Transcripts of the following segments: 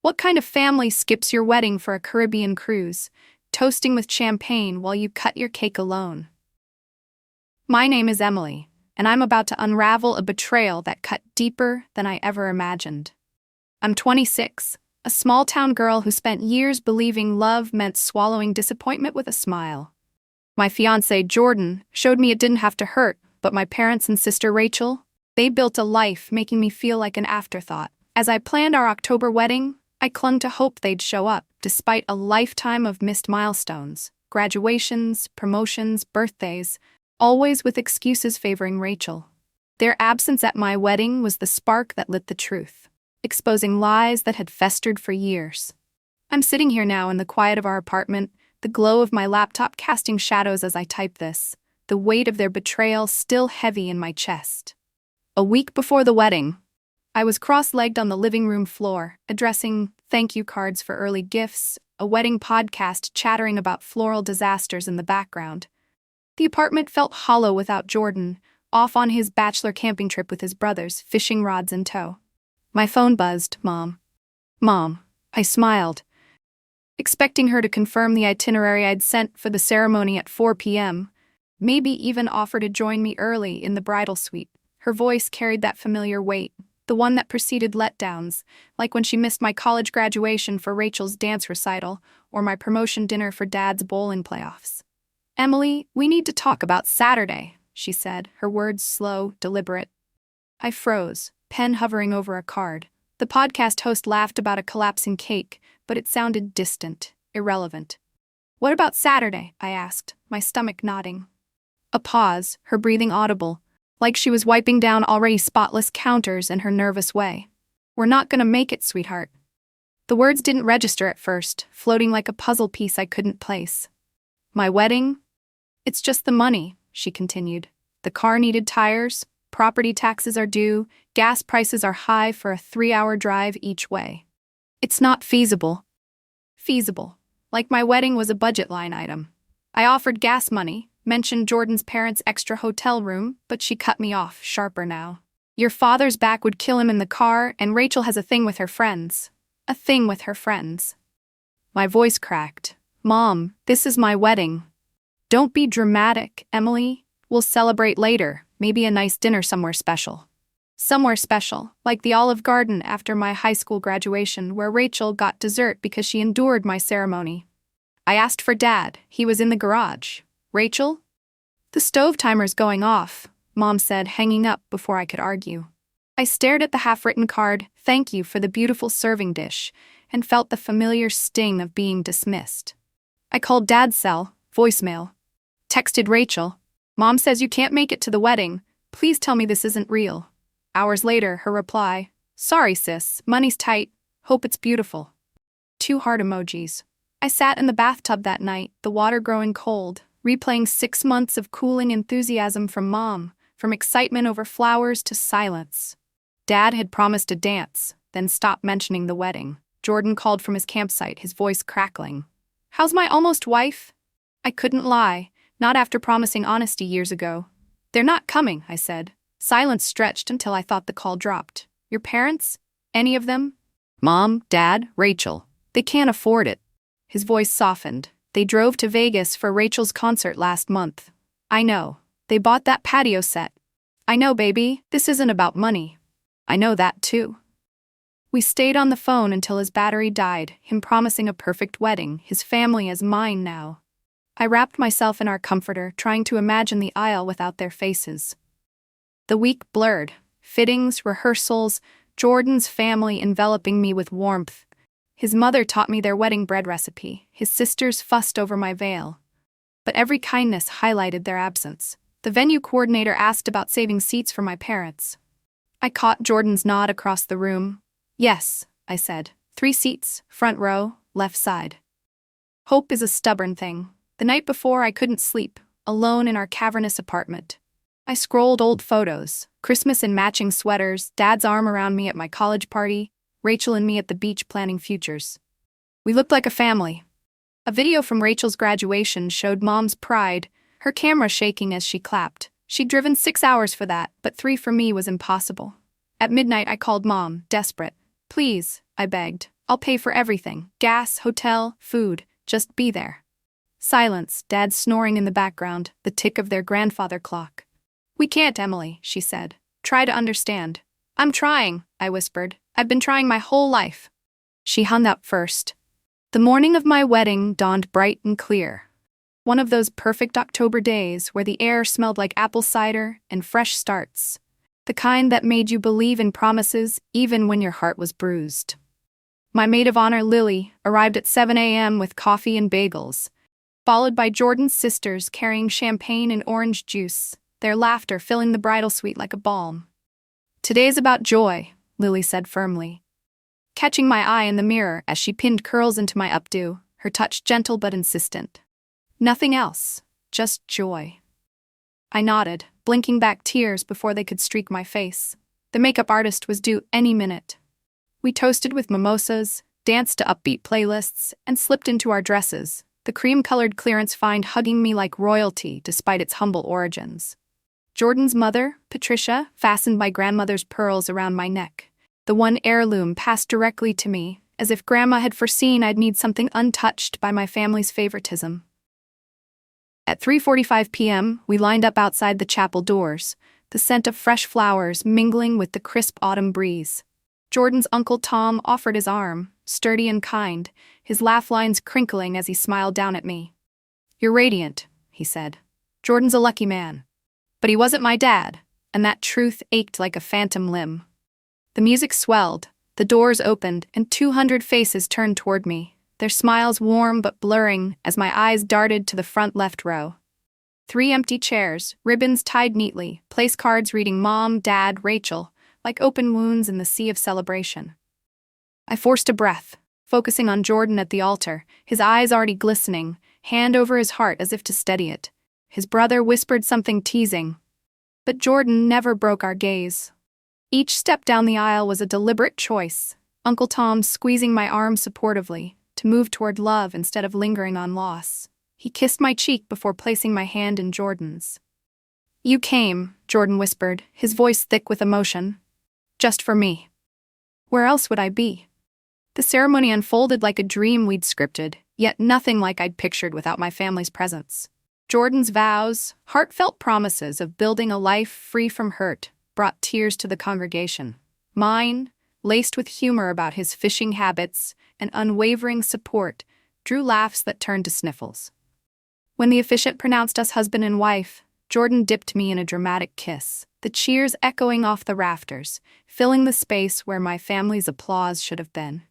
What kind of family skips your wedding for a Caribbean cruise, toasting with champagne while you cut your cake alone? My name is Emily, and I'm about to unravel a betrayal that cut deeper than I ever imagined. I'm 26, a small-town girl who spent years believing love meant swallowing disappointment with a smile. My fiancé, Jordan, showed me it didn't have to hurt, but my parents and sister Rachel, they built a life making me feel like an afterthought. As I planned our October wedding, I clung to hope they'd show up, despite a lifetime of missed milestones, graduations, promotions, birthdays, always with excuses favoring Rachel. Their absence at my wedding was the spark that lit the truth, exposing lies that had festered for years. I'm sitting here now in the quiet of our apartment, the glow of my laptop casting shadows as I type this, the weight of their betrayal still heavy in my chest. A week before the wedding, I was cross-legged on the living room floor, addressing thank you cards for early gifts, a wedding podcast chattering about floral disasters in the background. The apartment felt hollow without Jordan, off on his bachelor camping trip with his brothers, fishing rods in tow. My phone buzzed. Mom. Mom. I smiled, expecting her to confirm the itinerary I'd sent for the ceremony at 4 p.m., maybe even offer to join me early in the bridal suite. Her voice carried that familiar weight, the one that preceded letdowns, like when she missed my college graduation for Rachel's dance recital or my promotion dinner for Dad's bowling playoffs. Emily, we need to talk about Saturday, she said, her words slow, deliberate. I froze, pen hovering over a card. The podcast host laughed about a collapsing cake, but it sounded distant, irrelevant. What about Saturday? I asked, my stomach nodding. A pause, her breathing audible, like she was wiping down already spotless counters in her nervous way. We're not gonna make it, sweetheart. The words didn't register at first, floating like a puzzle piece I couldn't place. My wedding? It's just the money, she continued. The car needed tires, property taxes are due, gas prices are high for a 3-hour drive each way. It's not feasible. Feasible. Like my wedding was a budget line item. I offered gas money, mentioned Jordan's parents' extra hotel room, but she cut me off, sharper now. Your father's back would kill him in the car, and Rachel has a thing with her friends. A thing with her friends. My voice cracked. Mom, this is my wedding. Don't be dramatic, Emily. We'll celebrate later, maybe a nice dinner somewhere special. Somewhere special, like the Olive Garden after my high school graduation, where Rachel got dessert because she endured my ceremony. I asked for Dad. He was in the garage. Rachel? The stove timer's going off, Mom said, hanging up before I could argue. I stared at the half-written card, thank you for the beautiful serving dish, and felt the familiar sting of being dismissed. I called Dad's cell, voicemail. Texted Rachel. Mom says you can't make it to the wedding. Please tell me this isn't real. Hours later, her reply. Sorry, sis. Money's tight. Hope it's beautiful. 2 heart emojis. I sat in the bathtub that night, the water growing cold, replaying 6 months of cooling enthusiasm from Mom, from excitement over flowers to silence. Dad had promised a dance, then stopped mentioning the wedding. Jordan called from his campsite, his voice crackling. How's my almost wife? I couldn't lie, not after promising honesty years ago. They're not coming, I said. Silence stretched until I thought the call dropped. Your parents? Any of them? Mom, Dad, Rachel. They can't afford it. His voice softened. They drove to Vegas for Rachel's concert last month. I know. They bought that patio set. I know, baby. This isn't about money. I know that, too. We stayed on the phone until his battery died, him promising a perfect wedding, his family as mine now. I wrapped myself in our comforter, trying to imagine the aisle without their faces. The week blurred. Fittings, rehearsals, Jordan's family enveloping me with warmth. His mother taught me their wedding bread recipe. His sisters fussed over my veil. But every kindness highlighted their absence. The venue coordinator asked about saving seats for my parents. I caught Jordan's nod across the room. Yes, I said. 3 seats, front row, left side. Hope is a stubborn thing. The night before, I couldn't sleep, alone in our cavernous apartment. I scrolled old photos, Christmas in matching sweaters, Dad's arm around me at my college party, Rachel and me at the beach planning futures. We looked like a family. A video from Rachel's graduation showed Mom's pride, her camera shaking as she clapped. She'd driven 6 hours for that, but 3 for me was impossible. At midnight, I called Mom, desperate. Please, I begged. I'll pay for everything. Gas, hotel, food. Just be there. Silence, Dad snoring in the background, the tick of their grandfather clock. We can't, Emily, she said. Try to understand. I'm trying, I whispered. I've been trying my whole life. She hung up first. The morning of my wedding dawned bright and clear. One of those perfect October days where the air smelled like apple cider and fresh starts. The kind that made you believe in promises even when your heart was bruised. My maid of honor, Lily, arrived at 7 a.m. with coffee and bagels, followed by Jordan's sisters carrying champagne and orange juice, their laughter filling the bridal suite like a balm. Today's about joy, Lily said firmly, catching my eye in the mirror as she pinned curls into my updo, her touch gentle but insistent. Nothing else, just joy. I nodded, blinking back tears before they could streak my face. The makeup artist was due any minute. We toasted with mimosas, danced to upbeat playlists, and slipped into our dresses, the cream-colored clearance find hugging me like royalty despite its humble origins. Jordan's mother, Patricia, fastened my grandmother's pearls around my neck. The one heirloom passed directly to me, as if Grandma had foreseen I'd need something untouched by my family's favoritism. At 3:45 p.m., we lined up outside the chapel doors, the scent of fresh flowers mingling with the crisp autumn breeze. Jordan's Uncle Tom offered his arm, sturdy and kind, his laugh lines crinkling as he smiled down at me. "You're radiant," he said. "Jordan's a lucky man." But he wasn't my dad, and that truth ached like a phantom limb. The music swelled, the doors opened, and 200 faces turned toward me, their smiles warm but blurring as my eyes darted to the front left row. 3 empty chairs, ribbons tied neatly, place cards reading Mom, Dad, Rachel, like open wounds in the sea of celebration. I forced a breath, focusing on Jordan at the altar, his eyes already glistening, hand over his heart as if to steady it. His brother whispered something teasing, but Jordan never broke our gaze. Each step down the aisle was a deliberate choice, Uncle Tom squeezing my arm supportively, to move toward love instead of lingering on loss. He kissed my cheek before placing my hand in Jordan's. "You came," Jordan whispered, his voice thick with emotion. "Just for me. Where else would I be?" The ceremony unfolded like a dream we'd scripted, yet nothing like I'd pictured without my family's presence. Jordan's vows, heartfelt promises of building a life free from hurt, brought tears to the congregation. Mine, laced with humor about his fishing habits and unwavering support, drew laughs that turned to sniffles. When the officiant pronounced us husband and wife, Jordan dipped me in a dramatic kiss, the cheers echoing off the rafters, filling the space where my family's applause should have been.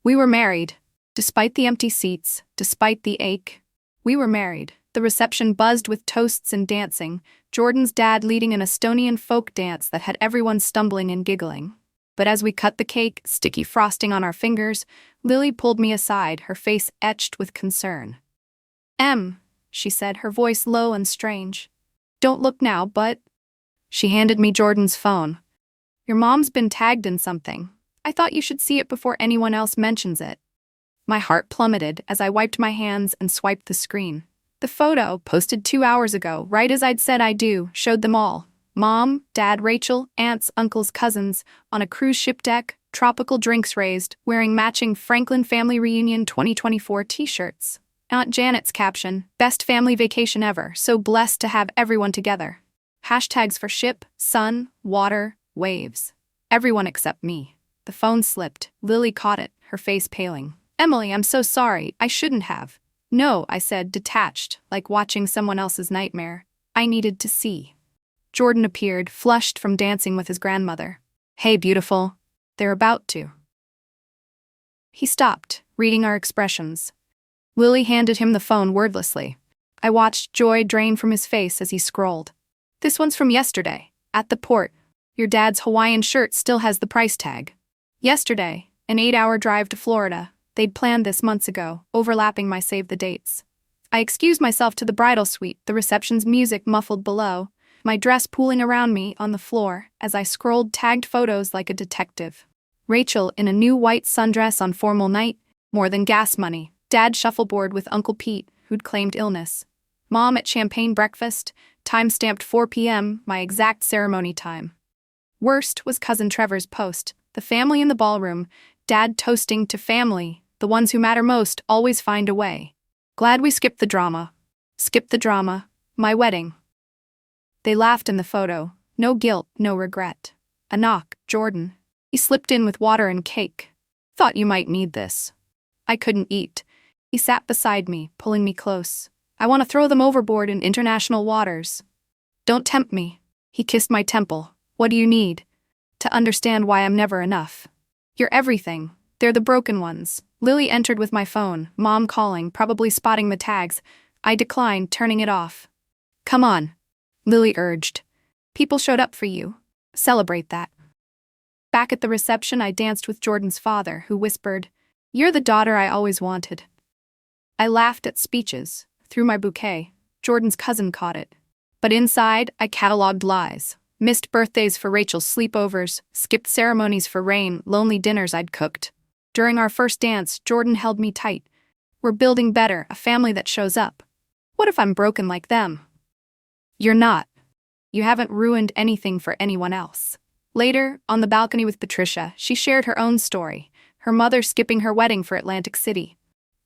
We were married. Despite the empty seats, despite the ache, we were married. The reception buzzed with toasts and dancing, Jordan's dad leading an Estonian folk dance that had everyone stumbling and giggling. But as we cut the cake, sticky frosting on our fingers, Lily pulled me aside, her face etched with concern. She said, her voice low and strange. "Don't look now, but..." She handed me Jordan's phone. "Your mom's been tagged in something. I thought you should see it before anyone else mentions it." My heart plummeted as I wiped my hands and swiped the screen. The photo, posted 2 hours ago, right as I'd said I do, showed them all. Mom, Dad, Rachel, aunts, uncles, cousins, on a cruise ship deck, tropical drinks raised, wearing matching Franklin Family Reunion 2024 t-shirts. Aunt Janet's caption, "Best family vacation ever, so blessed to have everyone together." Hashtags for ship, sun, water, waves. Everyone except me. The phone slipped. Lily caught it, her face paling. "Emily, I'm so sorry, I shouldn't have." "No," I said, detached, like watching someone else's nightmare. "I needed to see." Jordan appeared, flushed from dancing with his grandmother. "Hey, beautiful." "They're about to." He stopped, reading our expressions. Lily handed him the phone wordlessly. I watched joy drain from his face as he scrolled. "This one's from yesterday, at the port. Your dad's Hawaiian shirt still has the price tag." Yesterday, an 8-hour drive to Florida. They'd planned this months ago, overlapping my save the dates. I excused myself to the bridal suite, the reception's music muffled below, my dress pooling around me on the floor as I scrolled tagged photos like a detective. Rachel in a new white sundress on formal night, more than gas money. Dad shuffleboard with Uncle Pete, who'd claimed illness. Mom at champagne breakfast, time-stamped 4 p.m., my exact ceremony time. Worst was Cousin Trevor's post, the family in the ballroom, Dad toasting to family, the ones who matter most always find a way. Glad we skipped the drama. Skipped the drama. My wedding. They laughed in the photo. No guilt, no regret. A knock, Jordan. He slipped in with water and cake. Thought you might need this. I couldn't eat. He sat beside me, pulling me close. I want to throw them overboard in international waters. Don't tempt me. He kissed my temple. What do you need? To understand why I'm never enough. You're everything. They're the broken ones. Lily entered with my phone, Mom calling, probably spotting the tags. I declined, turning it off. Come on, Lily urged. People showed up for you. Celebrate that. Back at the reception, I danced with Jordan's father, who whispered, "You're the daughter I always wanted." I laughed at speeches, threw my bouquet. Jordan's cousin caught it. But inside, I catalogued lies. Missed birthdays for Rachel's sleepovers, skipped ceremonies for Rain, lonely dinners I'd cooked. During our first dance, Jordan held me tight. We're building better, a family that shows up. What if I'm broken like them? You're not. You haven't ruined anything for anyone else. Later, on the balcony with Patricia, she shared her own story, her mother skipping her wedding for Atlantic City.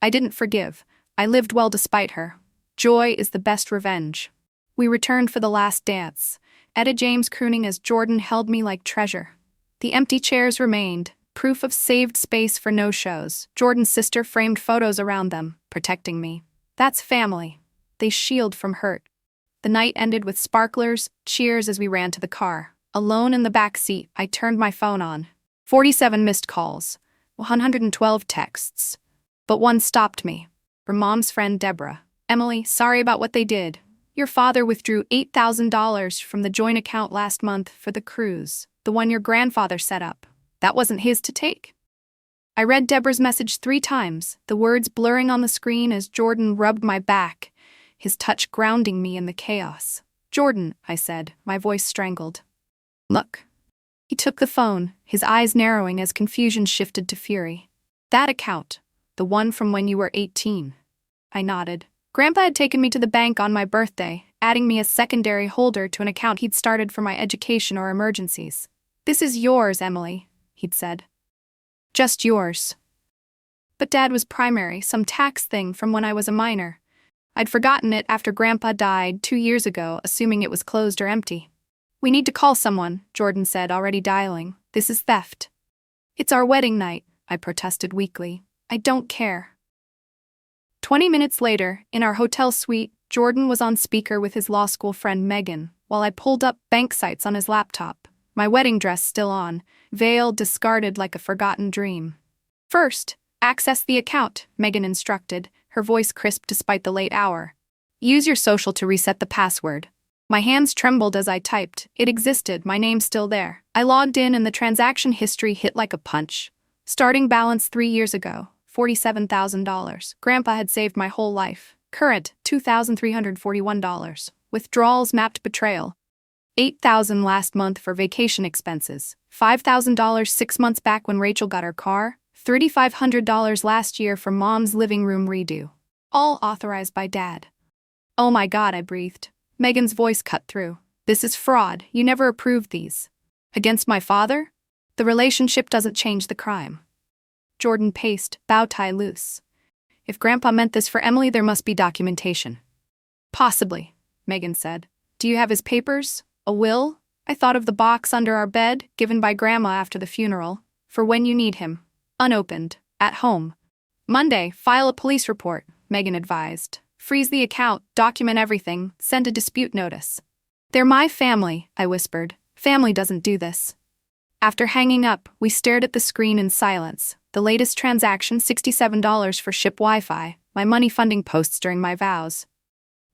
I didn't forgive. I lived well despite her. Joy is the best revenge. We returned for the last dance. Etta James crooning as Jordan held me like treasure. The empty chairs remained, proof of saved space for no-shows. Jordan's sister framed photos around them, protecting me. That's family. They shield from hurt. The night ended with sparklers, cheers as we ran to the car. Alone in the back seat, I turned my phone on. 47 missed calls, 112 texts. But one stopped me. From Mom's friend Deborah. "Emily, sorry about what they did. Your father withdrew $8,000 from the joint account last month for the cruise, the one your grandfather set up. That wasn't his to take." I read Deborah's message 3 times, the words blurring on the screen as Jordan rubbed my back, his touch grounding me in the chaos. "Jordan," I said, my voice strangled. "Look." He took the phone, his eyes narrowing as confusion shifted to fury. "That account, the one from when you were 18. I nodded. Grandpa had taken me to the bank on my birthday, adding me as secondary holder to an account he'd started for my education or emergencies. "This is yours, Emily," he'd said. "Just yours." But Dad was primary, some tax thing from when I was a minor. I'd forgotten it after Grandpa died 2 years ago, assuming it was closed or empty. "We need to call someone," Jordan said, already dialing. "This is theft." "It's our wedding night," I protested weakly. "I don't care." 20 minutes later, in our hotel suite, Jordan was on speaker with his law school friend Megan, while I pulled up bank sites on his laptop, my wedding dress still on, veil discarded like a forgotten dream. "First, access the account," Megan instructed, her voice crisp despite the late hour. "Use your social to reset the password." My hands trembled as I typed. It existed, my name still there. I logged in and the transaction history hit like a punch. Starting balance 3 years ago. $47,000. Grandpa had saved my whole life. Current, $2,341. Withdrawals mapped betrayal. $8,000 last month for vacation expenses. $5,000 6 months back when Rachel got her car. $3,500 last year for Mom's living room redo. All authorized by Dad. "Oh my God," I breathed. Megan's voice cut through. "This is fraud. You never approved these." "Against my father?" "The relationship doesn't change the crime." Jordan paced, bow tie loose. "If Grandpa meant this for Emily, there must be documentation." "Possibly," Megan said. "Do you have his papers? A will?" I thought of the box under our bed, given by Grandma after the funeral, for when you need him. Unopened, at home. "Monday, file a police report," Megan advised. "Freeze the account, document everything, send a dispute notice." "They're my family," I whispered. "Family doesn't do this." After hanging up, we stared at the screen in silence. The latest transaction, $67 for ship Wi-Fi, my money funding posts during my vows.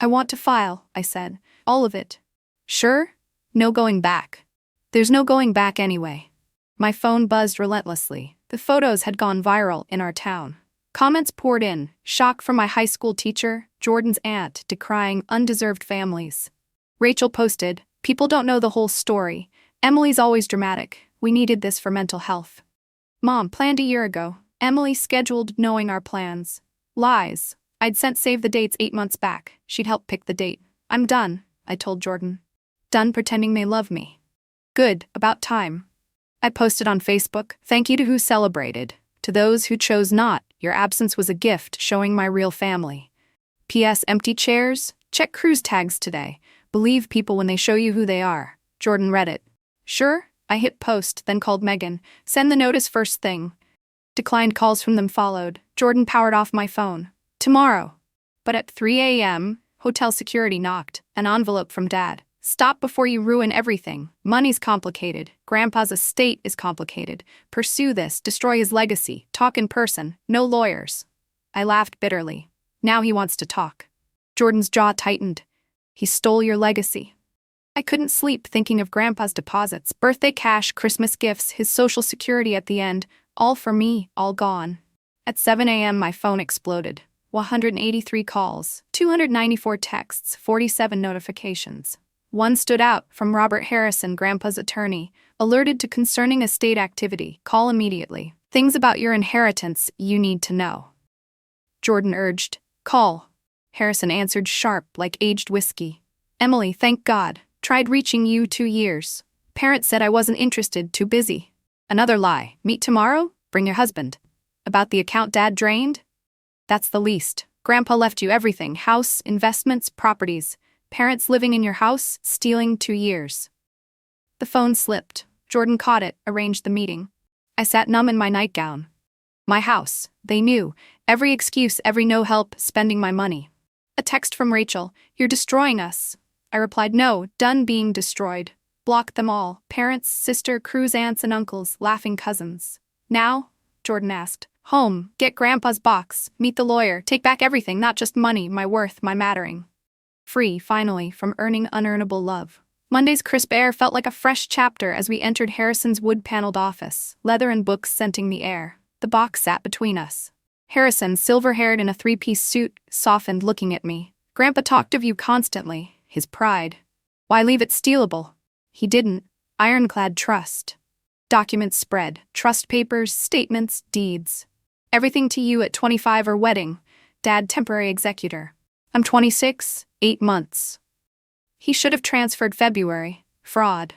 "I want to file," I said. "All of it." "Sure? No going back." "There's no going back anyway." My phone buzzed relentlessly. The photos had gone viral in our town. Comments poured in, shock from my high school teacher, Jordan's aunt, decrying undeserved families. Rachel posted, "People don't know the whole story. Emily's always dramatic. We needed this for mental health." Mom planned a year ago. Emily scheduled knowing our plans. Lies. I'd sent save the dates 8 months back. She'd help pick the date. "I'm done," I told Jordan. "Done pretending they love me." "Good, about time." I posted on Facebook, "Thank you to who celebrated. To those who chose not, your absence was a gift showing my real family. P.S. Empty chairs? Check cruise tags today. Believe people when they show you who they are." Jordan read it. "Sure." I hit post, then called Megan. "Send the notice first thing." Declined calls from them followed. Jordan powered off my phone. "Tomorrow." But at 3 a.m., hotel security knocked. An envelope from Dad. "Stop before you ruin everything. Money's complicated. Grandpa's estate is complicated. Pursue this, destroy his legacy. Talk in person, no lawyers." I laughed bitterly. Now he wants to talk. Jordan's jaw tightened. "He stole your legacy." I couldn't sleep thinking of Grandpa's deposits, birthday cash, Christmas gifts, his social security at the end, all for me, all gone. At 7 a.m. my phone exploded. 183 calls, 294 texts, 47 notifications. One stood out, from Robert Harrison, Grandpa's attorney, alerted to concerning estate activity. Call immediately. Things about your inheritance you need to know. Jordan urged. Call. Harrison answered sharp, like aged whiskey. Emily, thank God. Tried reaching you 2 years. Parents said I wasn't interested, too busy. Another lie. Meet tomorrow? Bring your husband. About the account Dad drained? That's the least. Grandpa left you everything, house, investments, properties. Parents living in your house, stealing 2 years. The phone slipped. Jordan caught it, arranged the meeting. I sat numb in my nightgown. My house, they knew. Every excuse, every no help, spending my money. A text from Rachel, "You're destroying us." I replied, no, done being destroyed. Blocked them all, parents, sister, Cruz aunts and uncles, laughing cousins. Now? Jordan asked. Home, get Grandpa's box, meet the lawyer, take back everything, not just money, my worth, my mattering. Free, finally, from earning unearnable love. Monday's crisp air felt like a fresh chapter as we entered Harrison's wood-paneled office, leather and books scenting the air. The box sat between us. Harrison, silver-haired in a 3-piece suit, softened, looking at me. Grandpa talked of you constantly, his pride. Why leave it stealable? He didn't. Ironclad trust. Documents spread, trust papers, statements, deeds. Everything to you at 25 or wedding. Dad, temporary executor. I'm 26, 8 months. He should have transferred February. Fraud.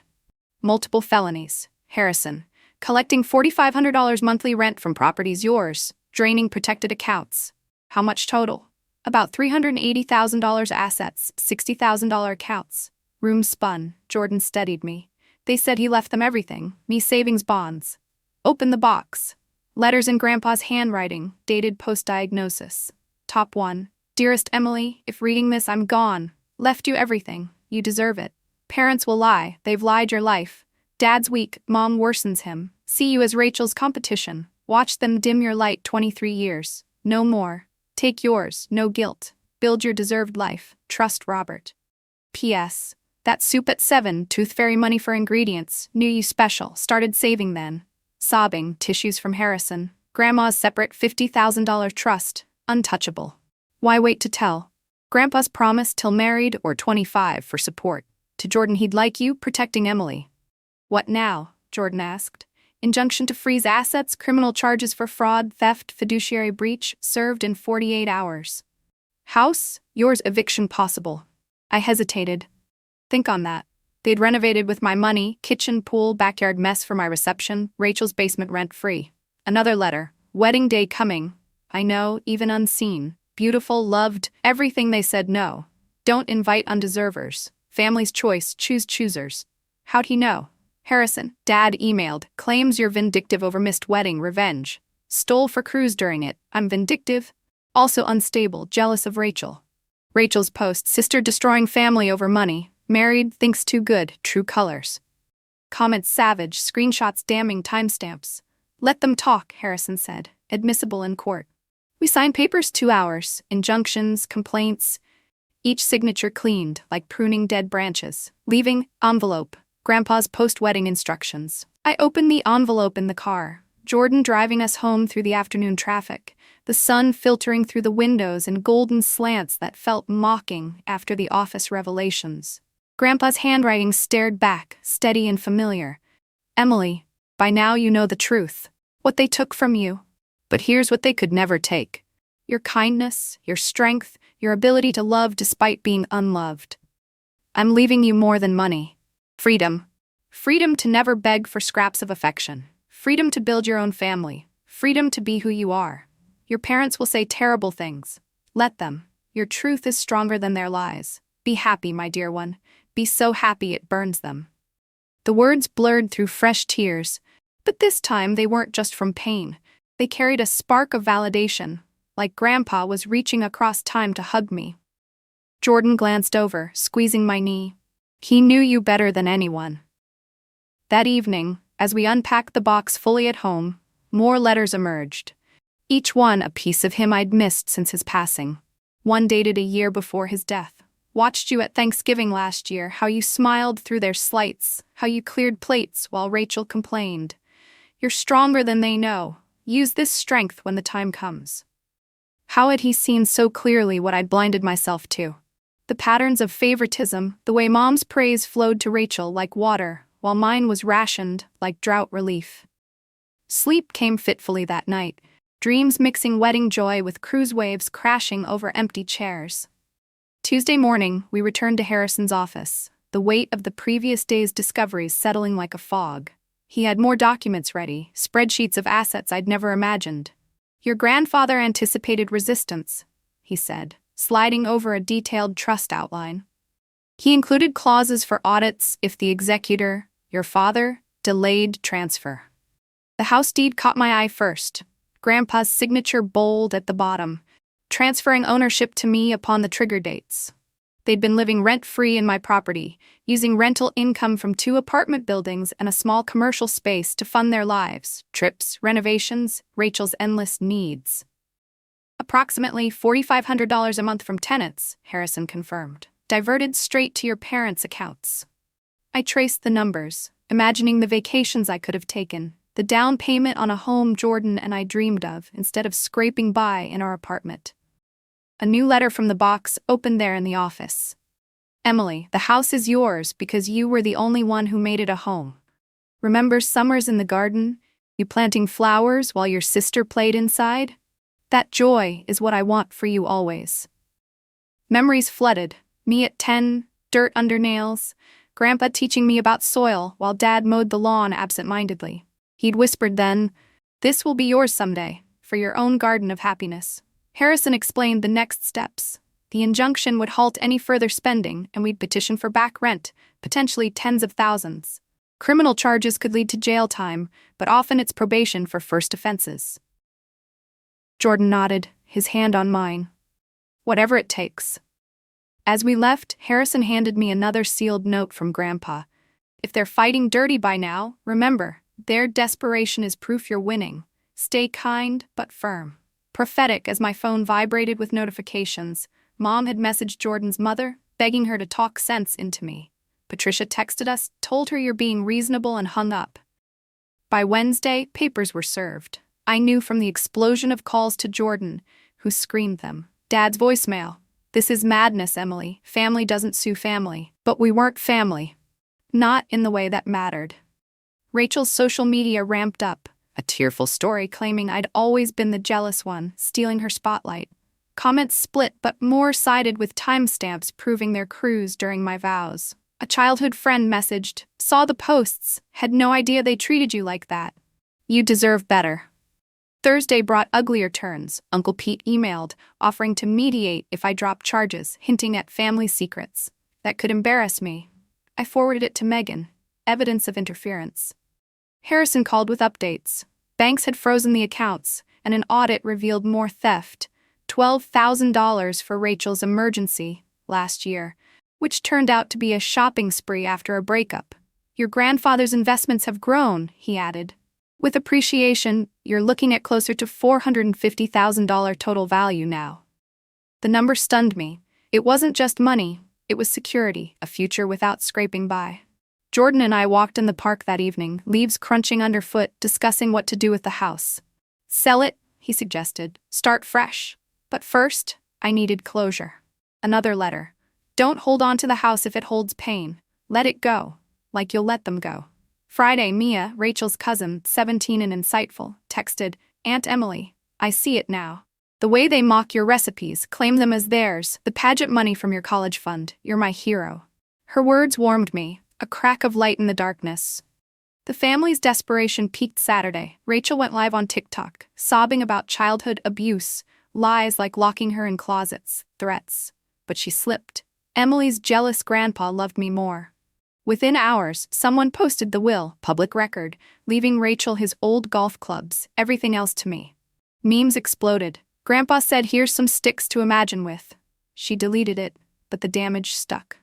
Multiple felonies. Harrison. Collecting $4,500 monthly rent from properties yours. Draining protected accounts. How much total? About $380,000 assets, $60,000 accounts. Room spun. Jordan steadied me. They said he left them everything, me savings bonds. Open the box. Letters in Grandpa's handwriting, dated post-diagnosis. Top 1. Dearest Emily, if reading this, I'm gone. Left you everything. You deserve it. Parents will lie. They've lied your life. Dad's weak. Mom worsens him. See you as Rachel's competition. Watch them dim your light 23 years. No more. Take yours. No guilt. Build your deserved life. Trust Robert. P.S. That soup at 7, tooth fairy money for ingredients. Knew you special. Started saving then. Sobbing. Tissues from Harrison. Grandma's separate $50,000 trust. Untouchable. Why wait to tell? Grandpa's promise till married or 25 for support. To Jordan he'd like you, protecting Emily. What now? Jordan asked. Injunction to freeze assets, criminal charges for fraud, theft, fiduciary breach, served in 48 hours. House, yours, eviction possible. I hesitated. Think on that. They'd renovated with my money, kitchen, pool, backyard mess for my reception, Rachel's basement rent-free. Another letter. Wedding day coming. I know, even unseen. Beautiful, loved, everything they said no. Don't invite undeservers. Family's choice, choose choosers. How'd he know? Harrison, Dad emailed, claims you're vindictive over missed wedding, revenge. Stole for Cruz during it, I'm vindictive. Also unstable, jealous of Rachel. Rachel's post, sister destroying family over money. Married, thinks too good, true colors. Comments savage, screenshots damning timestamps. Let them talk, Harrison said, admissible in court. We signed papers 2 hours, injunctions, complaints. Each signature cleaned, like pruning dead branches. Leaving, envelope. Grandpa's post-wedding instructions. I opened the envelope in the car. Jordan driving us home through the afternoon traffic. The sun filtering through the windows in golden slants that felt mocking after the office revelations. Grandpa's handwriting stared back, steady and familiar. Emily, by now you know the truth. What they took from you. But here's what they could never take. Your kindness, your strength, your ability to love despite being unloved. I'm leaving you more than money. Freedom. Freedom to never beg for scraps of affection. Freedom to build your own family. Freedom to be who you are. Your parents will say terrible things. Let them. Your truth is stronger than their lies. Be happy, my dear one. Be so happy it burns them. The words blurred through fresh tears, but this time they weren't just from pain. They carried a spark of validation, like Grandpa was reaching across time to hug me. Jordan glanced over, squeezing my knee. He knew you better than anyone. That evening, as we unpacked the box fully at home, more letters emerged. Each one a piece of him I'd missed since his passing. One dated a year before his death. Watched you at Thanksgiving last year, how you smiled through their slights, how you cleared plates while Rachel complained. You're stronger than they know. Use this strength when the time comes. How had he seen so clearly what I'd blinded myself to? The patterns of favoritism, the way Mom's praise flowed to Rachel like water, while mine was rationed like drought relief. Sleep came fitfully that night, dreams mixing wedding joy with cruise waves crashing over empty chairs. Tuesday morning, we returned to Harrison's office, the weight of the previous day's discoveries settling like a fog. He had more documents ready, spreadsheets of assets I'd never imagined. Your grandfather anticipated resistance, he said, sliding over a detailed trust outline. He included clauses for audits if the executor, your father, delayed transfer. The house deed caught my eye first, Grandpa's signature bold at the bottom, transferring ownership to me upon the trigger dates. They'd been living rent-free in my property, using rental income from 2 apartment buildings and a small commercial space to fund their lives, trips, renovations, Rachel's endless needs. Approximately $4,500 a month from tenants, Harrison confirmed, diverted straight to your parents' accounts. I traced the numbers, imagining the vacations I could have taken, the down payment on a home Jordan and I dreamed of instead of scraping by in our apartment. A new letter from the box opened there in the office. Emily, the house is yours because you were the only one who made it a home. Remember summers in the garden? You planting flowers while your sister played inside? That joy is what I want for you always. Memories flooded, me at 10, dirt under nails, Grandpa teaching me about soil while Dad mowed the lawn absent-mindedly. He'd whispered then, "This will be yours someday, for your own garden of happiness." Harrison explained the next steps. The injunction would halt any further spending, and we'd petition for back rent, potentially tens of thousands. Criminal charges could lead to jail time, but often it's probation for first offenses. Jordan nodded, his hand on mine. Whatever it takes. As we left, Harrison handed me another sealed note from Grandpa. If they're fighting dirty by now, remember, their desperation is proof you're winning. Stay kind, but firm. Prophetic as my phone vibrated with notifications, Mom had messaged Jordan's mother, begging her to talk sense into me. Patricia texted us, told her you're being reasonable, and hung up. By Wednesday, papers were served. I knew from the explosion of calls to Jordan, who screamed them. Dad's voicemail. This is madness, Emily. Family doesn't sue family. But we weren't family. Not in the way that mattered. Rachel's social media ramped up. A tearful story claiming I'd always been the jealous one, stealing her spotlight. Comments split but more sided with timestamps proving their cruise during my vows. A childhood friend messaged, "Saw the posts, had no idea they treated you like that. You deserve better." Thursday brought uglier turns. Uncle Pete emailed, offering to mediate if I dropped charges, hinting at family secrets that could embarrass me. I forwarded it to Megan, evidence of interference. Harrison called with updates. Banks had frozen the accounts, and an audit revealed more theft. $12,000 for Rachel's emergency last year, which turned out to be a shopping spree after a breakup. Your grandfather's investments have grown, he added. With appreciation, you're looking at closer to $450,000 total value now. The number stunned me. It wasn't just money, it was security, a future without scraping by. Jordan and I walked in the park that evening, leaves crunching underfoot, discussing what to do with the house. Sell it, he suggested. Start fresh. But first, I needed closure. Another letter. Don't hold on to the house if it holds pain. Let it go, like you'll let them go. Friday, Mia, Rachel's cousin, 17 and insightful, texted, "Aunt Emily, I see it now. The way they mock your recipes, claim them as theirs, the pageant money from your college fund, you're my hero." Her words warmed me. a crack of light in the darkness. The family's desperation peaked Saturday. Rachel went live on TikTok, sobbing about childhood abuse, lies like locking her in closets, threats. But she slipped. Emily's jealous grandpa loved me more. Within hours, someone posted the will, public record, leaving Rachel his old golf clubs, everything else to me. Memes exploded. Grandpa said, "Here's some sticks to imagine with." She deleted it, but the damage stuck.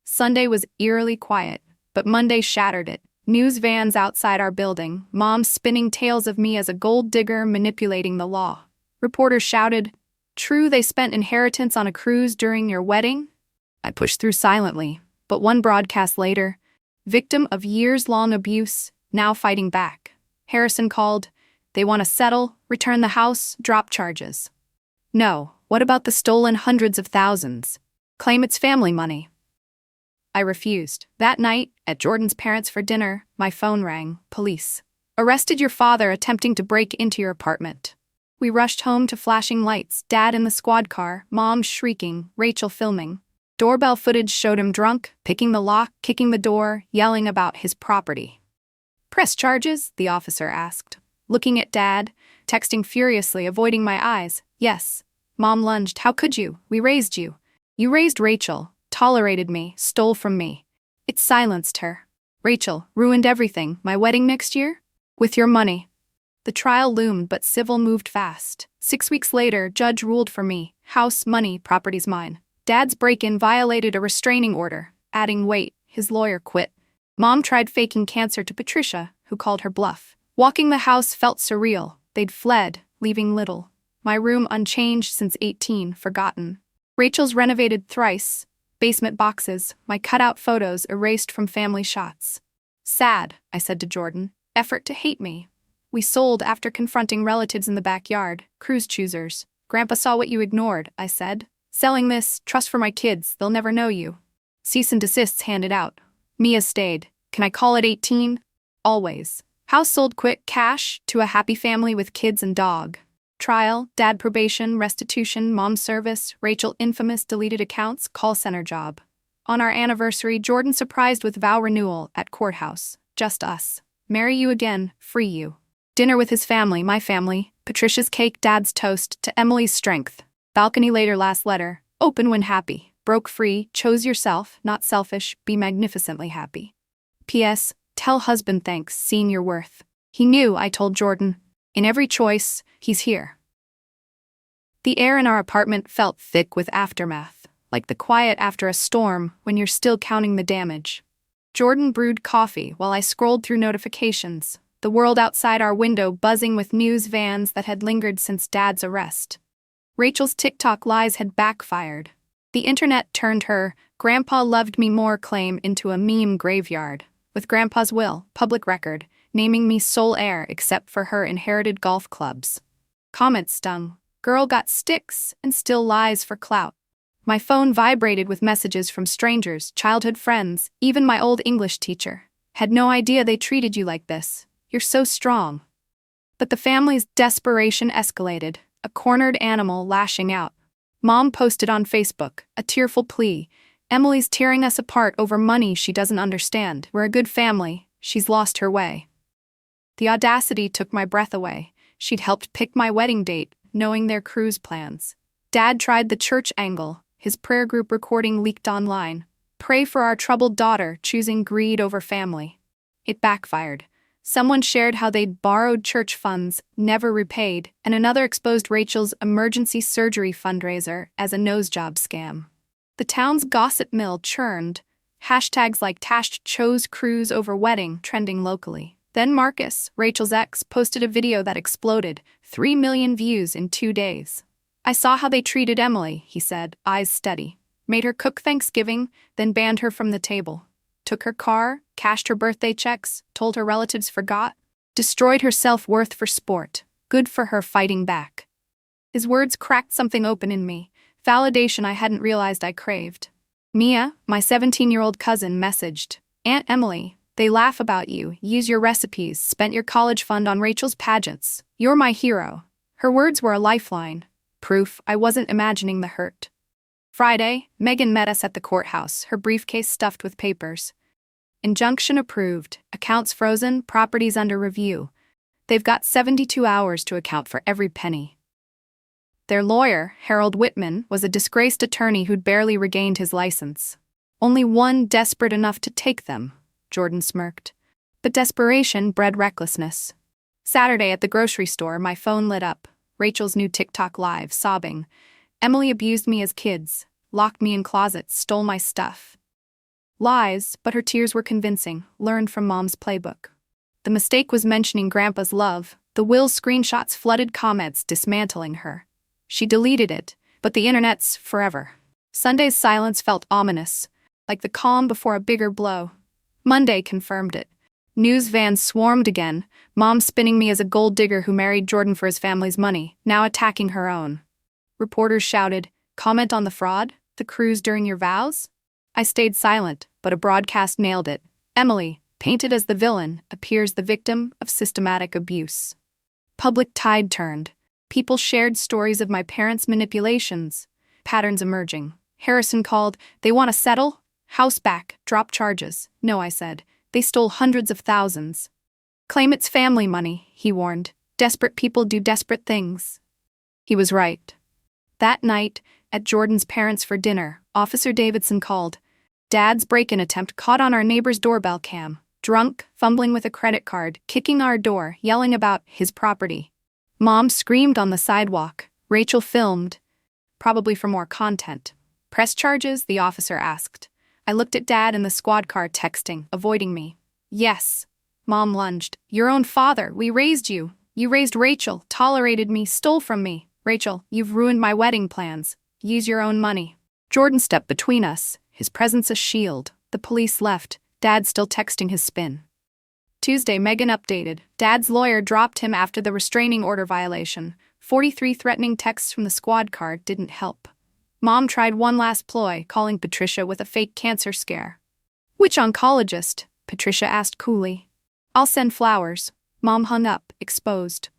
Sunday was eerily quiet, but Monday shattered it. News vans outside our building, Mom spinning tales of me as a gold digger manipulating the law. Reporters shouted, "True they spent inheritance on a cruise during your wedding?" I pushed through silently, but one broadcast later, victim of years-long abuse, now fighting back. Harrison called. They want to settle, return the house, drop charges. No, what about the stolen hundreds of thousands? Claim it's family money. I refused. That night, at Jordan's parents' for dinner, my phone rang. Police. Arrested your father attempting to break into your apartment. We rushed home to flashing lights, Dad in the squad car, Mom shrieking, Rachel filming. Doorbell footage showed him drunk, picking the lock, kicking the door, yelling about his property. Press charges? The officer asked. Looking at Dad, texting furiously, avoiding my eyes. Yes. Mom lunged. How could you? We raised you. You raised Rachel, tolerated me, stole from me. It silenced her. Rachel, ruined everything. My wedding next year? With your money. The trial loomed, but civil moved fast. 6 weeks later, judge ruled for me. House, money, property's mine. Dad's break-in violated a restraining order. Adding weight, his lawyer quit. Mom tried faking cancer to Patricia, who called her bluff. Walking the house felt surreal. They'd fled, leaving little. My room unchanged since 18, forgotten. Rachel's renovated thrice. Basement boxes, my cutout photos erased from family shots. Sad, I said to Jordan. Effort to hate me. We sold after confronting relatives in the backyard, cruise choosers. Grandpa saw what you ignored, I said. Selling this, trust for my kids, they'll never know you. Cease and desists handed out. Mia stayed. Can I call it 18? Always. House sold quick, cash, to a happy family with kids and dog. Trial, Dad probation, restitution, Mom service, Rachel infamous deleted accounts, call center job. On our anniversary, Jordan surprised with vow renewal at courthouse. Just us. Marry you again, free you. Dinner with his family, my family. Patricia's cake, Dad's toast, to Emily's strength. Balcony later, last letter. Open when happy. Broke free, chose yourself, not selfish, be magnificently happy. P.S. Tell husband thanks, seeing your worth. He knew, I told Jordan. In every choice, he's here. The air in our apartment felt thick with aftermath, like the quiet after a storm when you're still counting the damage. Jordan brewed coffee while I scrolled through notifications, the world outside our window buzzing with news vans that had lingered since Dad's arrest. Rachel's TikTok lies had backfired. The internet turned her "Grandpa loved me more" claim into a meme graveyard, with Grandpa's will, public record, naming me sole heir except for her inherited golf clubs. Comments stung. Girl got sticks and still lies for clout. My phone vibrated with messages from strangers, childhood friends, even my old English teacher. Had no idea they treated you like this. You're so strong. But the family's desperation escalated, a cornered animal lashing out. Mom posted on Facebook, a tearful plea. Emily's tearing us apart over money she doesn't understand. We're a good family. She's lost her way. The audacity took my breath away. She'd helped pick my wedding date, knowing their cruise plans. Dad tried the church angle. His prayer group recording leaked online. Pray for our troubled daughter, choosing greed over family. It backfired. Someone shared how they'd borrowed church funds, never repaid, and another exposed Rachel's emergency surgery fundraiser as a nosejob scam. The town's gossip mill churned. Hashtags like Tash chose cruise over wedding trending locally. Then Marcus, Rachel's ex, posted a video that exploded, 3 million views in 2 days. I saw how they treated Emily, he said, eyes steady. Made her cook Thanksgiving, then banned her from the table. Took her car, cashed her birthday checks, told her relatives forgot. Destroyed her self-worth for sport. Good for her fighting back. His words cracked something open in me, validation I hadn't realized I craved. Mia, my 17-year-old cousin, messaged, Aunt Emily, they laugh about you, use your recipes, spent your college fund on Rachel's pageants. You're my hero. Her words were a lifeline. Proof I wasn't imagining the hurt. Friday, Megan met us at the courthouse, her briefcase stuffed with papers. Injunction approved, accounts frozen, properties under review. They've got 72 hours to account for every penny. Their lawyer, Harold Whitman, was a disgraced attorney who'd barely regained his license. Only one desperate enough to take them, Jordan smirked. But desperation bred recklessness. Saturday at the grocery store, my phone lit up. Rachel's new TikTok live, sobbing. Emily abused me as kids, locked me in closets, stole my stuff. Lies, but her tears were convincing, learned from Mom's playbook. The mistake was mentioning Grandpa's love. The Will's screenshots flooded comments dismantling her. She deleted it, but the internet's forever. Sunday's silence felt ominous, like the calm before a bigger blow. Monday confirmed it. News vans swarmed again, Mom spinning me as a gold digger who married Jordan for his family's money, now attacking her own. Reporters shouted, "Comment on the fraud? The cruise during your vows?" I stayed silent, but a broadcast nailed it. Emily, painted as the villain, appears the victim of systematic abuse. Public tide turned. People shared stories of my parents' manipulations. Patterns emerging. Harrison called, "They want to settle? House back, drop charges." "No," I said. "They stole hundreds of thousands." "Claim it's family money," he warned. "Desperate people do desperate things." He was right. That night, at Jordan's parents' for dinner, Officer Davidson called. Dad's break-in attempt caught on our neighbor's doorbell cam. Drunk, fumbling with a credit card, kicking our door, yelling about his property. Mom screamed on the sidewalk. Rachel filmed. Probably for more content. "Press charges?" the officer asked. I looked at Dad in the squad car texting, avoiding me. "Yes." Mom lunged. "Your own father, we raised you. You raised Rachel, tolerated me, stole from me. Rachel, you've ruined my wedding plans. Use your own money." Jordan stepped between us, his presence a shield. The police left, Dad still texting his spin. Tuesday, Megan updated. Dad's lawyer dropped him after the restraining order violation. 43 threatening texts from the squad car didn't help. Mom tried one last ploy, calling Patricia with a fake cancer scare. "Which oncologist?" Patricia asked coolly. "I'll send flowers." Mom hung up, exposed.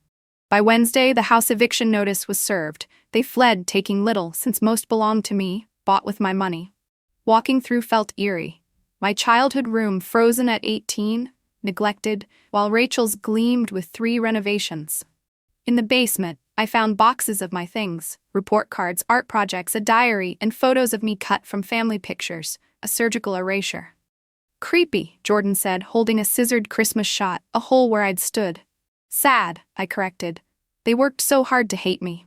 By Wednesday, the house eviction notice was served. They fled, taking little, since most belonged to me, bought with my money. Walking through felt eerie. My childhood room frozen at 18, neglected, while Rachel's gleamed with 3 renovations. In the basement, I found boxes of my things, report cards, art projects, a diary, and photos of me cut from family pictures, a surgical erasure. "Creepy," Jordan said, holding a scissored Christmas shot, a hole where I'd stood. "Sad," I corrected. "They worked so hard to hate me."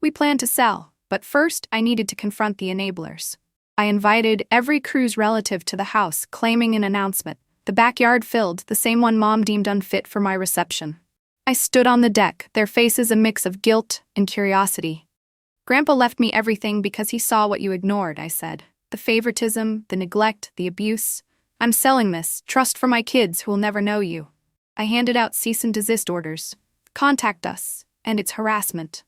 We planned to sell, but first I needed to confront the enablers. I invited every Cruz relative to the house, claiming an announcement. The backyard filled, the same one Mom deemed unfit for my reception. I stood on the deck, their faces a mix of guilt and curiosity. "Grandpa left me everything because he saw what you ignored," I said. "The favoritism, the neglect, the abuse. I'm selling this, trust for my kids who will never know you." I handed out cease and desist orders. "Contact us," and it's harassment.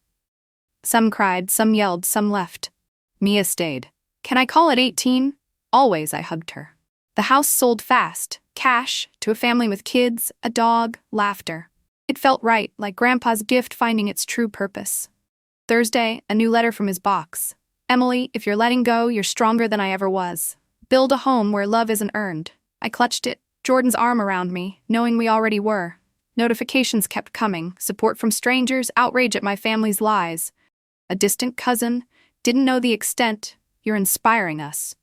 Some cried, some yelled, some left. Mia stayed. "Can I call at 18? "Always," I hugged her. The house sold fast. Cash, to a family with kids, a dog, laughter. It felt right, like Grandpa's gift finding its true purpose. Thursday, a new letter from his box. "Emily, if you're letting go, you're stronger than I ever was. Build a home where love isn't earned." I clutched it, Jordan's arm around me, knowing we already were. Notifications kept coming, support from strangers, outrage at my family's lies. A distant cousin, didn't know the extent. "You're inspiring us."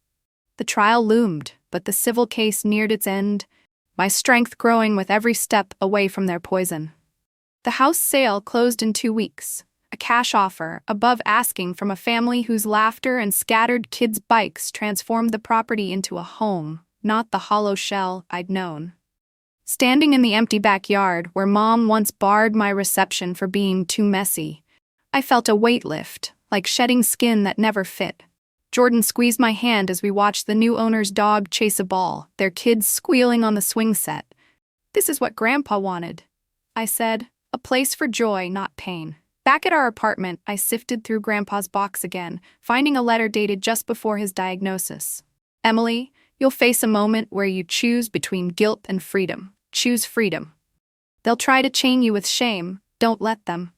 The trial loomed, but the civil case neared its end, my strength growing with every step away from their poison. The house sale closed in 2 weeks. A cash offer, above asking, from a family whose laughter and scattered kids' bikes transformed the property into a home, not the hollow shell I'd known. Standing in the empty backyard where Mom once barred my reception for being too messy, I felt a weight lift, like shedding skin that never fit. Jordan squeezed my hand as we watched the new owner's dog chase a ball, their kids squealing on the swing set. "This is what Grandpa wanted," I said. "A place for joy, not pain." Back at our apartment, I sifted through Grandpa's box again, finding a letter dated just before his diagnosis. "Emily, you'll face a moment where you choose between guilt and freedom. Choose freedom. They'll try to chain you with shame. Don't let them."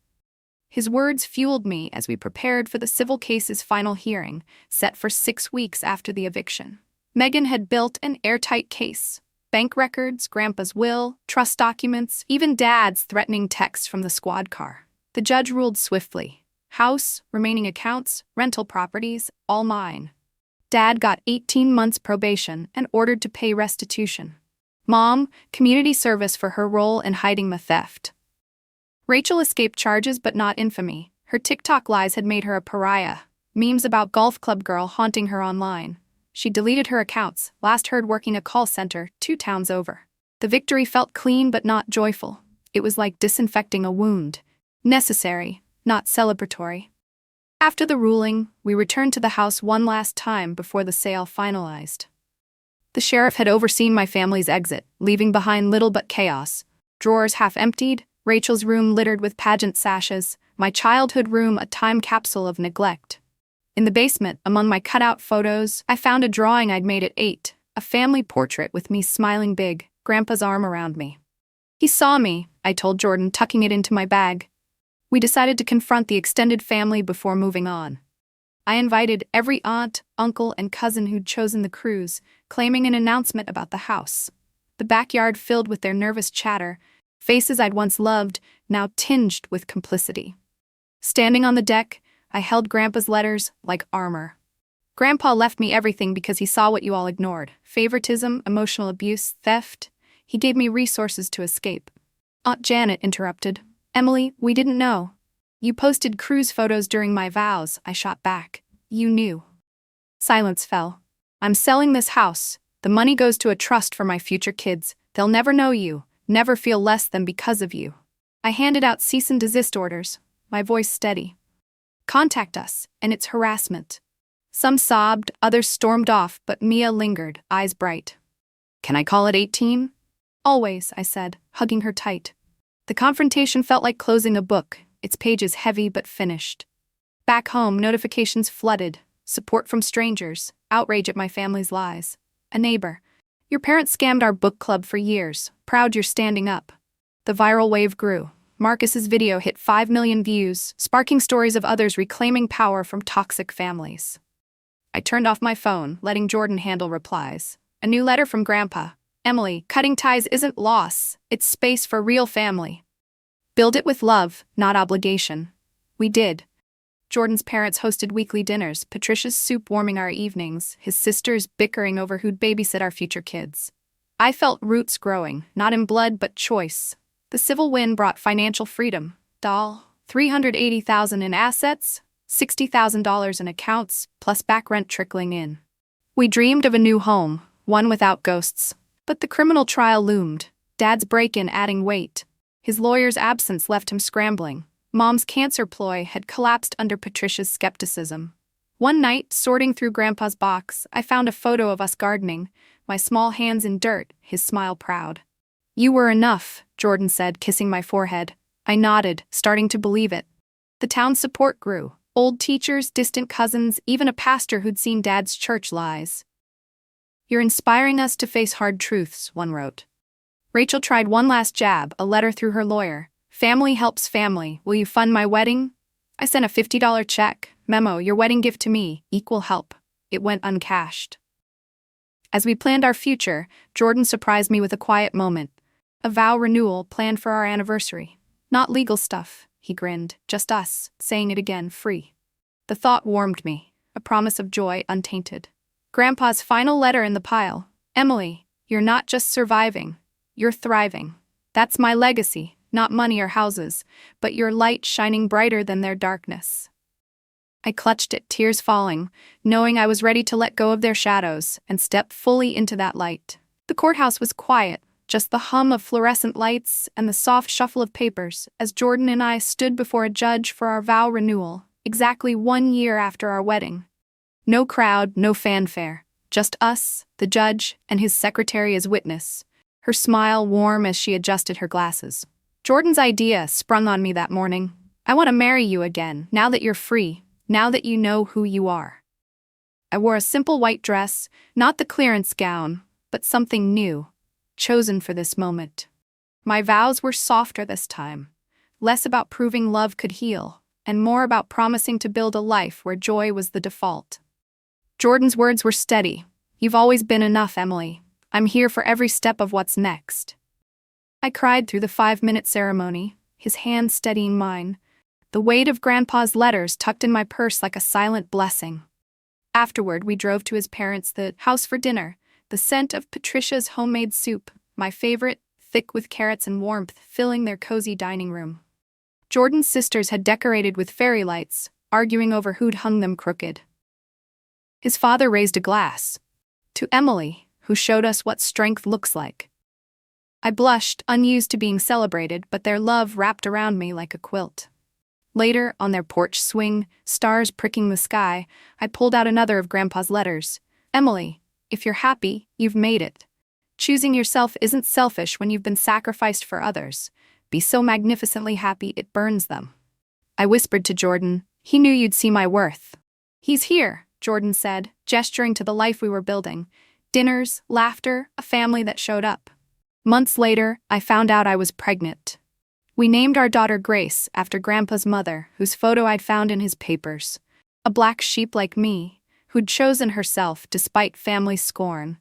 His words fueled me as we prepared for the civil case's final hearing, set for 6 weeks after the eviction. Megan had built an airtight case. Bank records, Grandpa's will, trust documents, even Dad's threatening texts from the squad car. The judge ruled swiftly. House, remaining accounts, rental properties, all mine. Dad got 18 months probation and ordered to pay restitution. Mom, community service for her role in hiding the theft. Rachel escaped charges but not infamy. Her TikTok lies had made her a pariah. Memes about golf club girl haunting her online. She deleted her accounts, last heard working a call center 2 towns over. The victory felt clean but not joyful. It was like disinfecting a wound. Necessary, not celebratory. After the ruling, we returned to the house one last time before the sale finalized. The sheriff had overseen my family's exit, leaving behind little but chaos. Drawers half emptied, Rachel's room littered with pageant sashes, my childhood room a time capsule of neglect. In the basement, among my cutout photos, I found a drawing I'd made at 8, a family portrait with me smiling big, Grandpa's arm around me. He saw me, I told Jordan, tucking it into my bag. We decided to confront the extended family before moving on. I invited every aunt, uncle, and cousin who'd chosen the cruise, claiming an announcement about the house. The backyard filled with their nervous chatter, faces I'd once loved, now tinged with complicity. Standing on the deck, I held Grandpa's letters like armor. Grandpa left me everything because he saw what you all ignored: favoritism, emotional abuse, theft. He gave me resources to escape. Aunt Janet interrupted. Emily, we didn't know. You posted cruise photos during my vows, I shot back. You knew. Silence fell. I'm selling this house. The money goes to a trust for my future kids. They'll never know you, never feel less than because of you. I handed out cease and desist orders, my voice steady. Contact us, and it's harassment. Some sobbed, others stormed off, but Mia lingered, eyes bright. Can I call it 18? Always, I said, hugging her tight. The confrontation felt like closing a book, its pages heavy but finished. Back home, notifications flooded, support from strangers, outrage at my family's lies. A neighbor. Your parents scammed our book club for years, proud you're standing up. The viral wave grew. Marcus's video hit 5 million views, sparking stories of others reclaiming power from toxic families. I turned off my phone, letting Jordan handle replies. A new letter from Grandpa. Emily, cutting ties isn't loss, it's space for real family. Build it with love, not obligation. We did. Jordan's parents hosted weekly dinners, Patricia's soup warming our evenings, his sisters bickering over who'd babysit our future kids. I felt roots growing, not in blood but choice. The civil win brought financial freedom. $380,000 in assets, $60,000 in accounts, plus back rent trickling in. We dreamed of a new home, one without ghosts. But the criminal trial loomed, Dad's break-in adding weight. His lawyer's absence left him scrambling. Mom's cancer ploy had collapsed under Patricia's skepticism. One night, sorting through Grandpa's box, I found a photo of us gardening, my small hands in dirt, his smile proud. You were enough, Jordan said, kissing my forehead. I nodded, starting to believe it. The town's support grew. Old teachers, distant cousins, even a pastor who'd seen Dad's church lies. You're inspiring us to face hard truths, one wrote. Rachel tried one last jab, a letter through her lawyer. Family helps family. Will you fund my wedding? I sent a $50 check. Memo, your wedding gift to me, equal help. It went uncashed. As we planned our future, Jordan surprised me with a quiet moment. A vow renewal planned for our anniversary. Not legal stuff, he grinned. Just us, saying it again, free. The thought warmed me. A promise of joy untainted. Grandpa's final letter in the pile. Emily, you're not just surviving. You're thriving. That's my legacy, not money or houses, but your light shining brighter than their darkness. I clutched it, tears falling, knowing I was ready to let go of their shadows and step fully into that light. The courthouse was quiet, just the hum of fluorescent lights and the soft shuffle of papers as Jordan and I stood before a judge for our vow renewal, exactly 1 year after our wedding. No crowd, no fanfare, just us, the judge, and his secretary as witness, her smile warm as she adjusted her glasses. Jordan's idea sprung on me that morning. I want to marry you again, now that you're free, now that you know who you are. I wore a simple white dress, not the clearance gown, but something new, chosen for this moment. My vows were softer this time, less about proving love could heal, and more about promising to build a life where joy was the default. Jordan's words were steady. You've always been enough, Emily. I'm here for every step of what's next. I cried through the 5-minute ceremony, his hand steadying mine, the weight of Grandpa's letters tucked in my purse like a silent blessing. Afterward, we drove to his parents' the house for dinner, the scent of Patricia's homemade soup, my favorite, thick with carrots and warmth, filling their cozy dining room. Jordan's sisters had decorated with fairy lights, arguing over who'd hung them crooked. His father raised a glass to Emily, who showed us what strength looks like. I blushed, unused to being celebrated, but their love wrapped around me like a quilt. Later, on their porch swing, stars pricking the sky, I pulled out another of Grandpa's letters. Emily, if you're happy, you've made it. Choosing yourself isn't selfish when you've been sacrificed for others. Be so magnificently happy it burns them. I whispered to Jordan, he knew you'd see my worth. He's here, Jordan said, gesturing to the life we were building. Dinners, laughter, a family that showed up. Months later, I found out I was pregnant. We named our daughter Grace after Grandpa's mother, whose photo I'd found in his papers. A black sheep like me, who'd chosen herself despite family scorn.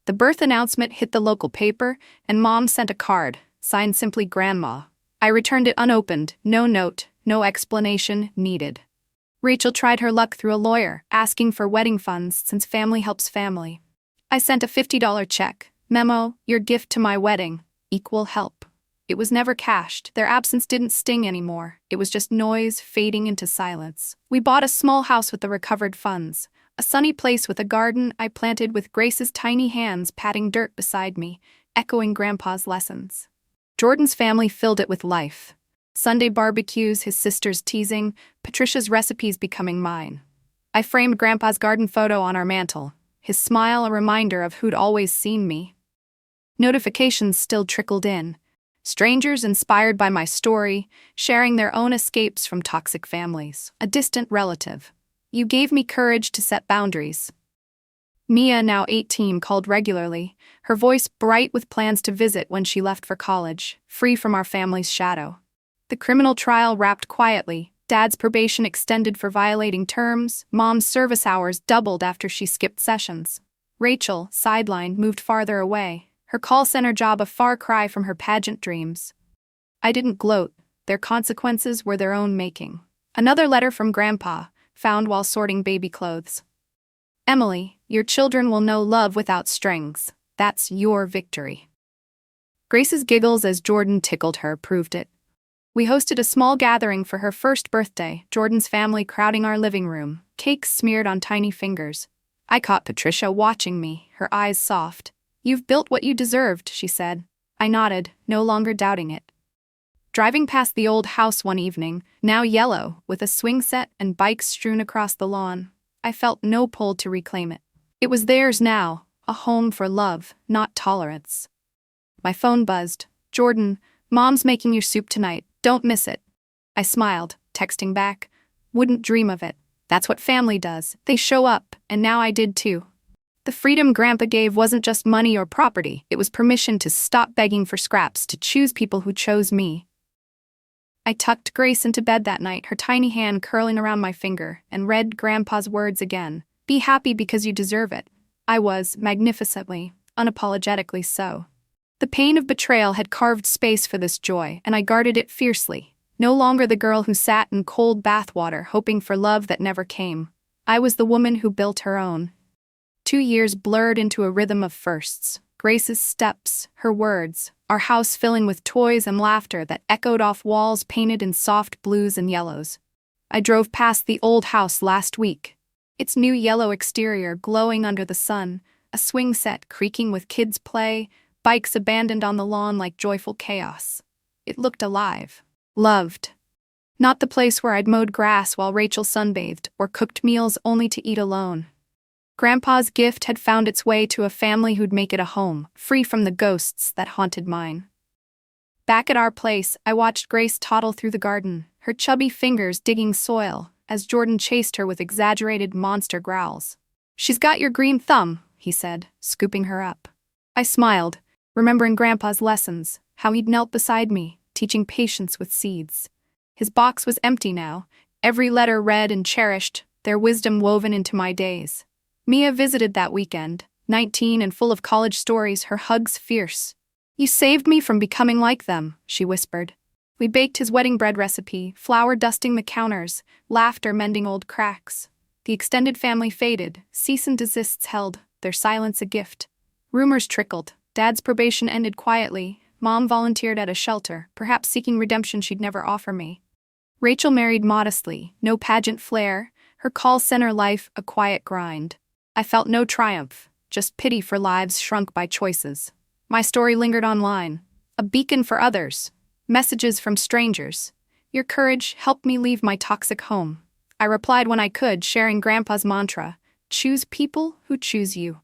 The birth announcement hit the local paper, and Mom sent a card, signed simply Grandma. I returned it unopened, no note, no explanation needed. Rachel tried her luck through a lawyer, asking for wedding funds since family helps family. I sent a $50 check. Memo, your gift to my wedding, equal help. It was never cashed. Their absence didn't sting anymore. It was just noise fading into silence. We bought a small house with the recovered funds. A sunny place with a garden I planted with Grace's tiny hands patting dirt beside me, echoing Grandpa's lessons. Jordan's family filled it with life. Sunday barbecues, his sisters teasing, Patricia's recipes becoming mine. I framed Grandpa's garden photo on our mantel, his smile a reminder of who'd always seen me. Notifications still trickled in. Strangers inspired by my story, sharing their own escapes from toxic families. A distant relative. You gave me courage to set boundaries. Mia, now 18, called regularly, her voice bright with plans to visit when she left for college, free from our family's shadow. The criminal trial wrapped quietly, Dad's probation extended for violating terms, Mom's service hours doubled after she skipped sessions. Rachel, sidelined, moved farther away, her call center job a far cry from her pageant dreams. I didn't gloat, their consequences were their own making. Another letter from Grandpa, found while sorting baby clothes. Emily, your children will know love without strings. That's your victory. Grace's giggles as Jordan tickled her proved it. We hosted a small gathering for her first birthday, Jordan's family crowding our living room, cakes smeared on tiny fingers. I caught Patricia watching me, her eyes soft. You've built what you deserved, she said. I nodded, no longer doubting it. Driving past the old house one evening, now yellow, with a swing set and bikes strewn across the lawn, I felt no pull to reclaim it. It was theirs now, a home for love, not tolerance. My phone buzzed. Jordan, Mom's making your soup tonight, don't miss it. I smiled, texting back. Wouldn't dream of it. That's what family does. They show up, and now I did too. The freedom Grandpa gave wasn't just money or property, it was permission to stop begging for scraps, to choose people who chose me. I tucked Grace into bed that night, her tiny hand curling around my finger, and read Grandpa's words again. Be happy because you deserve it. I was, magnificently, unapologetically so. The pain of betrayal had carved space for this joy, and I guarded it fiercely. No longer the girl who sat in cold bathwater hoping for love that never came. I was the woman who built her own. 2 years blurred into a rhythm of firsts. Grace's steps, her words, our house filling with toys and laughter that echoed off walls painted in soft blues and yellows. I drove past the old house last week, its new yellow exterior glowing under the sun, a swing set creaking with kids' play, bikes abandoned on the lawn like joyful chaos. It looked alive. Loved. Not the place where I'd mowed grass while Rachel sunbathed or cooked meals only to eat alone. Grandpa's gift had found its way to a family who'd make it a home, free from the ghosts that haunted mine. Back at our place, I watched Grace toddle through the garden, her chubby fingers digging soil, as Jordan chased her with exaggerated monster growls. She's got your green thumb, he said, scooping her up. I smiled, remembering Grandpa's lessons, how he'd knelt beside me, teaching patience with seeds. His box was empty now, every letter read and cherished, their wisdom woven into my days. Mia visited that weekend, 19 and full of college stories, her hugs fierce. "You saved me from becoming like them," she whispered. We baked his wedding bread recipe, flour dusting the counters, laughter mending old cracks. The extended family faded, cease and desists held, their silence a gift. Rumors trickled. Dad's probation ended quietly. Mom volunteered at a shelter, perhaps seeking redemption she'd never offer me. Rachel married modestly, no pageant flair, her call center life a quiet grind. I felt no triumph, just pity for lives shrunk by choices. My story lingered online, a beacon for others. Messages from strangers. "Your courage helped me leave my toxic home." I replied when I could, sharing Grandpa's mantra, "Choose people who choose you."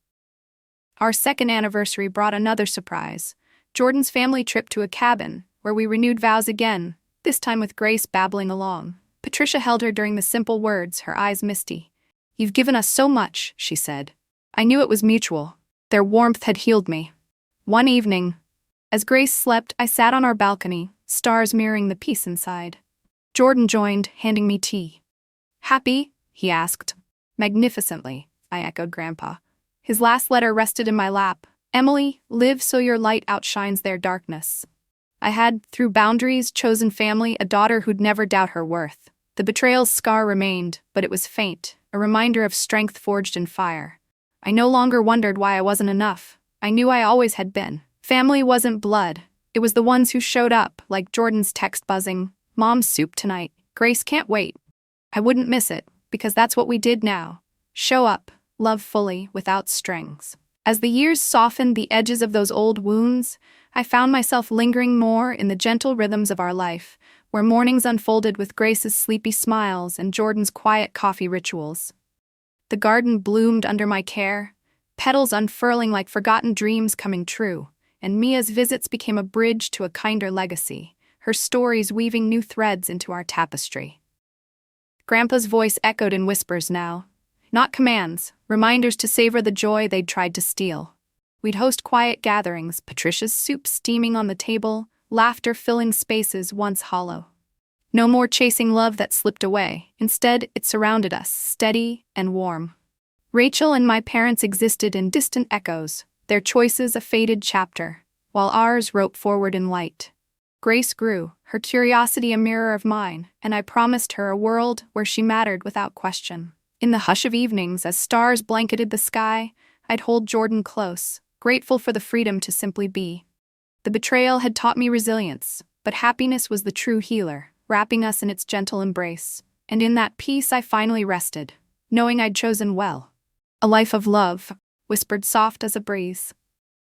Our second anniversary brought another surprise. Jordan's family trip to a cabin, where we renewed vows again, this time with Grace babbling along. Patricia held her during the simple words, her eyes misty. "You've given us so much," she said. I knew it was mutual. Their warmth had healed me. One evening, as Grace slept, I sat on our balcony, stars mirroring the peace inside. Jordan joined, handing me tea. "Happy?" he asked. "Magnificently," I echoed Grandpa. His last letter rested in my lap. "Emily, live so your light outshines their darkness." I had, through boundaries, chosen family, a daughter who'd never doubt her worth. The betrayal's scar remained, but it was faint, a reminder of strength forged in fire. I no longer wondered why I wasn't enough. I knew I always had been. Family wasn't blood. It was the ones who showed up, like Jordan's text buzzing, "Mom's soup tonight. Grace can't wait." I wouldn't miss it, because that's what we did now. Show up, love fully, without strings. As the years softened the edges of those old wounds, I found myself lingering more in the gentle rhythms of our life, where mornings unfolded with Grace's sleepy smiles and Jordan's quiet coffee rituals. The garden bloomed under my care, petals unfurling like forgotten dreams coming true, and Mia's visits became a bridge to a kinder legacy, her stories weaving new threads into our tapestry. Grandpa's voice echoed in whispers now. Not commands, reminders to savor the joy they'd tried to steal. We'd host quiet gatherings, Patricia's soup steaming on the table, laughter filling spaces once hollow. No more chasing love that slipped away. Instead, it surrounded us, steady and warm. Rachel and my parents existed in distant echoes, their choices a faded chapter, while ours wrote forward in light. Grace grew, her curiosity a mirror of mine, and I promised her a world where she mattered without question. In the hush of evenings, as stars blanketed the sky, I'd hold Jordan close, grateful for the freedom to simply be. The betrayal had taught me resilience, but happiness was the true healer, wrapping us in its gentle embrace. And in that peace I finally rested, knowing I'd chosen well. "A life of love," whispered soft as a breeze.